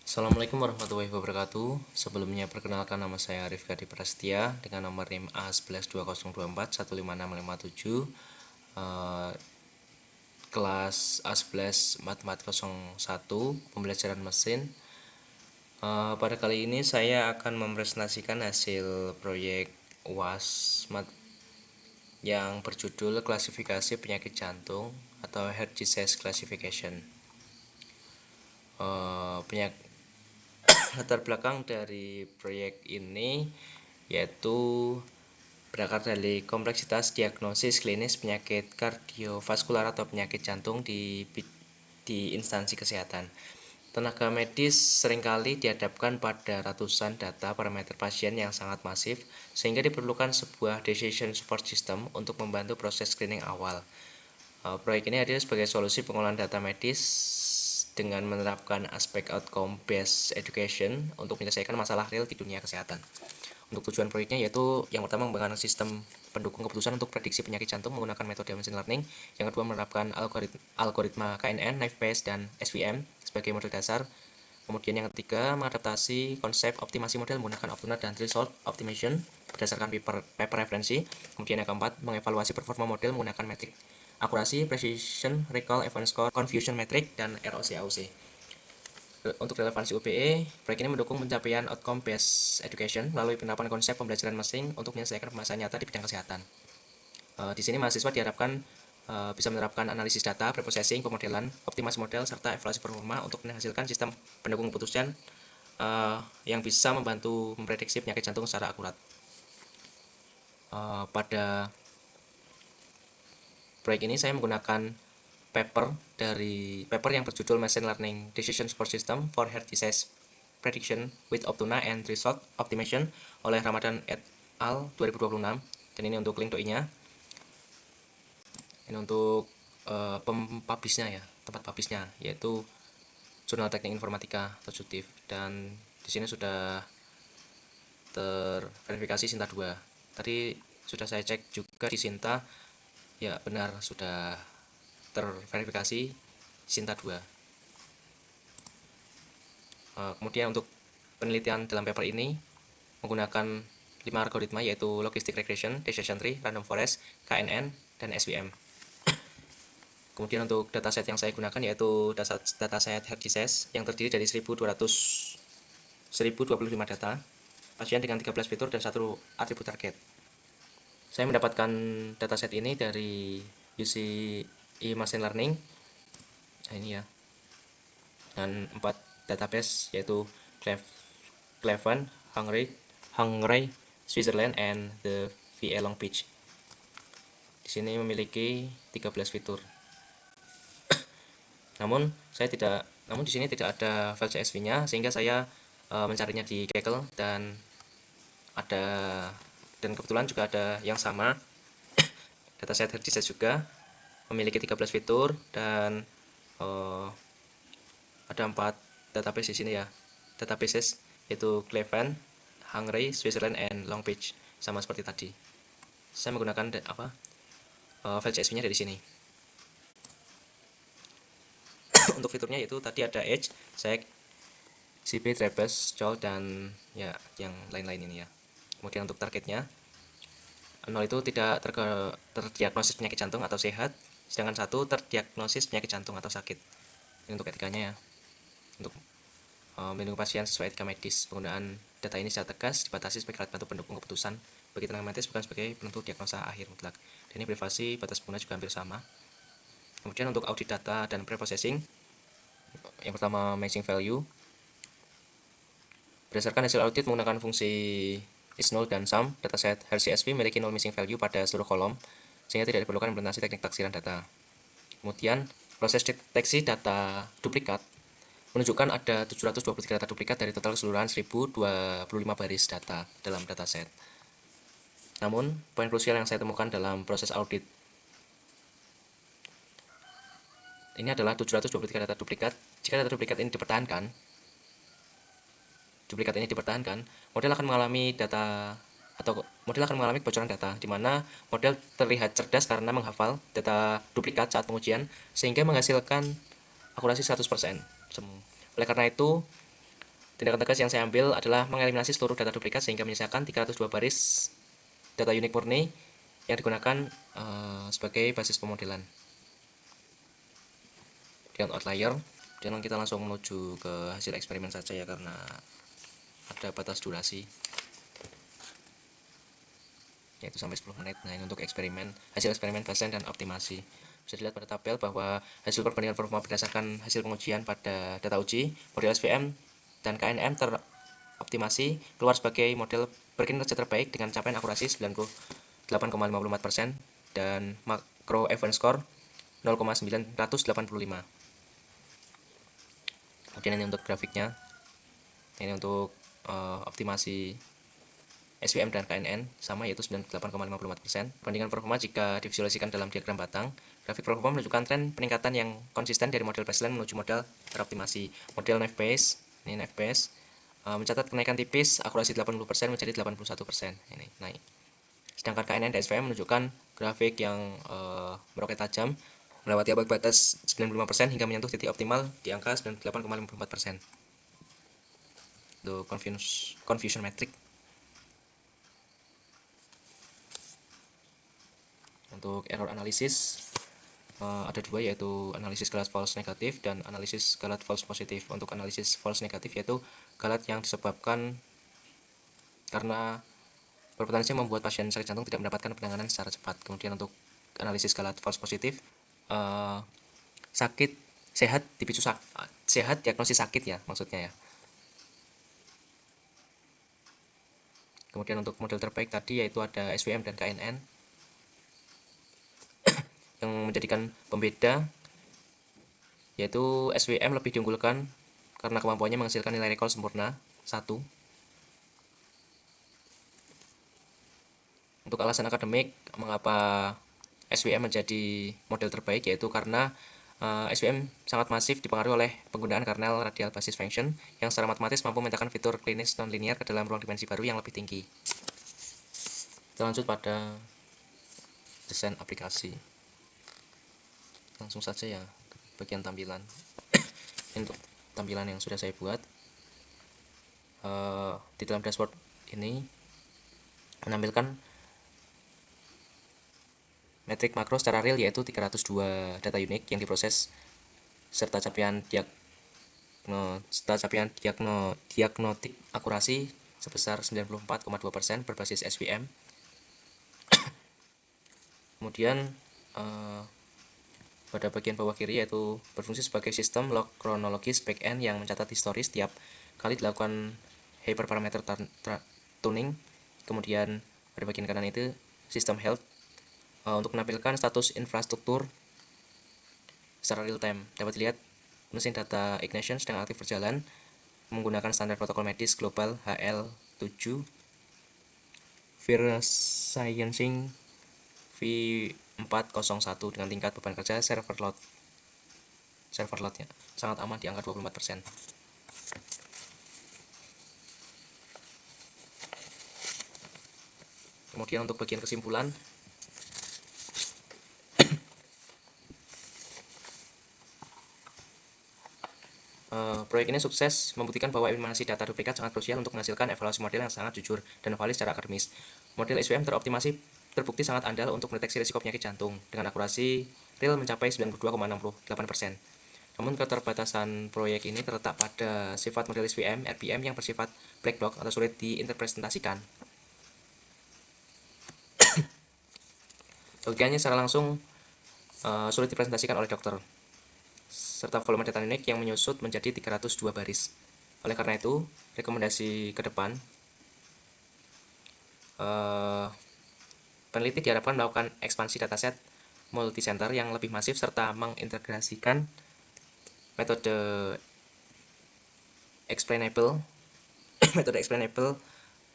Assalamualaikum warahmatullahi wabarakatuh. Sebelumnya perkenalkan, nama saya Arif Gadi Prastia dengan nomor NIM A112024156557, kelas A11 Matematika 01 pembelajaran mesin. Pada kali ini saya akan mempresentasikan hasil proyek UAS yang berjudul klasifikasi penyakit jantung atau heart disease classification. Latar belakang dari proyek ini yaitu berakar dari kompleksitas diagnosis klinis penyakit kardiovaskular atau penyakit jantung di instansi kesehatan. Tenaga medis seringkali dihadapkan pada ratusan data parameter pasien yang sangat masif, sehingga diperlukan sebuah decision support system untuk membantu proses screening awal. Proyek ini hadir sebagai solusi pengolahan data medis dengan menerapkan aspek outcome based education untuk menyelesaikan masalah real di dunia kesehatan. Untuk tujuan proyeknya yaitu yang pertama mengembangkan sistem pendukung keputusan untuk prediksi penyakit jantung menggunakan metode machine learning, yang kedua menerapkan algoritma KNN, naive Bayes, dan SVM sebagai model dasar. Kemudian yang ketiga mengadaptasi konsep optimasi model menggunakan Optuna dan Result Optimization berdasarkan paper referensi. Kemudian yang keempat mengevaluasi performa model menggunakan metrik akurasi, precision, recall, event score, confusion metric, dan ROC-AOC. Untuk relevansi UPE, proyek ini mendukung pencapaian outcome based education melalui penerapan konsep pembelajaran mesin untuk menyelesaikan permasalahan nyata di bidang kesehatan. Di sini mahasiswa diharapkan bisa menerapkan analisis data, preprocessing, pemodelan, optimasi model, serta evaluasi performa untuk menghasilkan sistem pendukung keputusan yang bisa membantu memprediksi penyakit jantung secara akurat. Pada proyek ini saya menggunakan paper yang berjudul Machine Learning Decision Support System for Heart Disease Prediction with Optuna and Result Optimization oleh Ramadan et al. 2026. Dan ini untuk link doi-nya. Ini untuk tempat publishnya yaitu Jurnal Teknik Informatika Konstruktif, dan di sini sudah terverifikasi Sinta 2. Tadi sudah saya cek juga di Sinta, ya benar sudah terverifikasi Sinta 2. Kemudian untuk penelitian dalam paper ini menggunakan 5 algoritma yaitu Logistic Regression, Decision Tree, Random Forest, KNN, dan SVM. Kemudian untuk dataset yang saya gunakan yaitu dataset heart disease yang terdiri dari 1025 data pasien dengan 13 fitur dan 1 atribut target. Saya mendapatkan dataset ini dari UCI Machine Learning. Nah, ini ya. Dan 4 database yaitu Cleveland, Hungary, Switzerland, and the VA Long Beach. Di sini memiliki 13 fitur. Namun di sini tidak ada file CSV-nya, sehingga saya mencarinya di Kaggle, dan kebetulan juga ada yang sama. Dataset heart disease juga memiliki 13 fitur dan ada 4 database di sini ya. Databases yaitu Cleveland, Hungary, Switzerland, and Long Beach, sama seperti tadi. Saya menggunakan file CSV-nya dari sini. Untuk fiturnya yaitu tadi ada Age, Sec, CP, Traverse, Chol, dan ya yang lain-lain ini ya. Kemudian untuk targetnya 0 itu tidak terdiagnosis penyakit jantung atau sehat, sedangkan 1 terdiagnosis penyakit jantung atau sakit. Ini untuk etikanya ya. Untuk melindungi pasien sesuai etika medis, penggunaan data ini secara tegas dibatasi sebagai alat bantu pendukung keputusan bagi tenaga medis, bukan sebagai penentu diagnosa akhir mutlak. Dan ini privasi batas pengguna juga hampir sama. Kemudian untuk audit data dan preprocessing, yang pertama matching value. Berdasarkan hasil audit menggunakan fungsi is-null dan sum, dataset HCSV memiliki null missing value pada seluruh kolom, sehingga tidak diperlukan implementasi teknik taksiran data. Kemudian proses deteksi data duplikat menunjukkan ada 723 data duplikat dari total keseluruhan 1025 baris data dalam dataset. Namun, poin krusial yang saya temukan dalam proses audit ini adalah 723 data duplikat. Jika data duplikat ini dipertahankan, model akan mengalami kebocoran data, di mana model terlihat cerdas karena menghafal data duplikat saat pengujian, sehingga menghasilkan akurasi 100%. Oleh karena itu, Tindakan tegas yang saya ambil adalah mengeliminasi seluruh data duplikat sehingga menyisakan 302 baris data unik murni yang digunakan sebagai basis pemodelan. Dengan outlier, dan kita langsung menuju ke hasil eksperimen saja ya, karena ada batas durasi yaitu sampai 10 menit. Nah, ini untuk eksperimen, hasil eksperimen baseline dan optimasi. Bisa dilihat pada tabel bahwa hasil perbandingan performa berdasarkan hasil pengujian pada data uji, model SVM dan KNN teroptimasi keluar sebagai model berkinerja terbaik dengan capaian akurasi 98,54% dan makro event score 0,985. Kemudian ini untuk grafiknya, ini untuk optimasi SVM dan KNN sama, yaitu 98,54%. Perbandingan performa jika divisualisasikan dalam diagram batang, grafik performa menunjukkan tren peningkatan yang konsisten dari model baseline menuju model teroptimasi. Model Naive Bayes, ini Naive Bayes, mencatat kenaikan tipis, akurasi 80% menjadi 81%. Ini naik. Sedangkan KNN dan SVM menunjukkan grafik yang meroket tajam, melewati ambang batas 95% hingga menyentuh titik optimal di angka 98,54%. Untuk confusion metric. Untuk error analisis ada dua, yaitu analisis galat false negatif dan analisis galat false positif. Untuk analisis false negatif yaitu galat yang disebabkan karena berpotensi membuat pasien sakit jantung tidak mendapatkan penanganan secara cepat. Kemudian untuk analisis galat false positif, sakit sehat dipicu sehat diagnosis sakit ya maksudnya ya. Kemudian untuk model terbaik tadi yaitu ada SVM dan KNN. Yang menjadikan pembeda yaitu SVM lebih diunggulkan karena kemampuannya menghasilkan nilai recall sempurna 1. Untuk alasan akademik mengapa SVM menjadi model terbaik, yaitu karena SVM sangat masif dipengaruhi oleh penggunaan kernel radial basis function yang secara matematis mampu memetakan fitur klinis non-linear ke dalam ruang dimensi baru yang lebih tinggi. Kita lanjut pada desain aplikasi. Langsung saja ya ke bagian tampilan. Untuk tampilan yang sudah saya buat di dalam dashboard ini menampilkan metrik makro secara real yaitu 302 data unik yang diproses serta capaian diagnostik akurasi sebesar 94,2% berbasis SVM. Kemudian pada bagian bawah kiri yaitu berfungsi sebagai sistem log kronologis backend yang mencatat historis setiap kali dilakukan hyperparameter tuning. Kemudian pada bagian kanan itu sistem health untuk menampilkan status infrastruktur secara real time. Dapat dilihat mesin data ignition sedang aktif berjalan menggunakan standar protokol medis global HL7 Sciencing V401 dengan tingkat beban kerja server loadnya sangat aman di angka 24%. Kemudian untuk bagian kesimpulan, proyek ini sukses membuktikan bahwa eliminasi data duplikat sangat krusial untuk menghasilkan evaluasi model yang sangat jujur dan valid secara akademis. Model SVM teroptimasi terbukti sangat andal untuk mendeteksi risiko penyakit jantung dengan akurasi real mencapai 92,68%. Namun keterbatasan proyek ini terletak pada sifat model SVM RPM yang bersifat black box atau sulit diinterpretasikan. Logikanya secara langsung sulit dipresentasikan oleh dokter, serta volume data unik yang menyusut menjadi 302 baris. Oleh karena itu, rekomendasi ke depan, peneliti diharapkan melakukan ekspansi dataset multicenter yang lebih masif serta mengintegrasikan metode explainable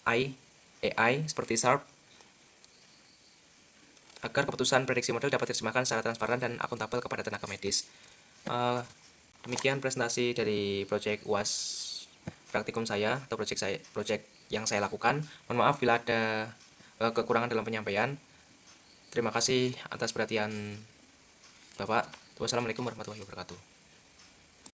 AI seperti SARP agar keputusan prediksi model dapat diterjemahkan secara transparan dan akuntabel kepada tenaga medis. Demikian presentasi dari proyek UAS praktikum saya atau proyek yang saya lakukan. Mohon maaf bila ada kekurangan dalam penyampaian. Terima kasih atas perhatian Bapak. Wassalamualaikum warahmatullahi wabarakatuh.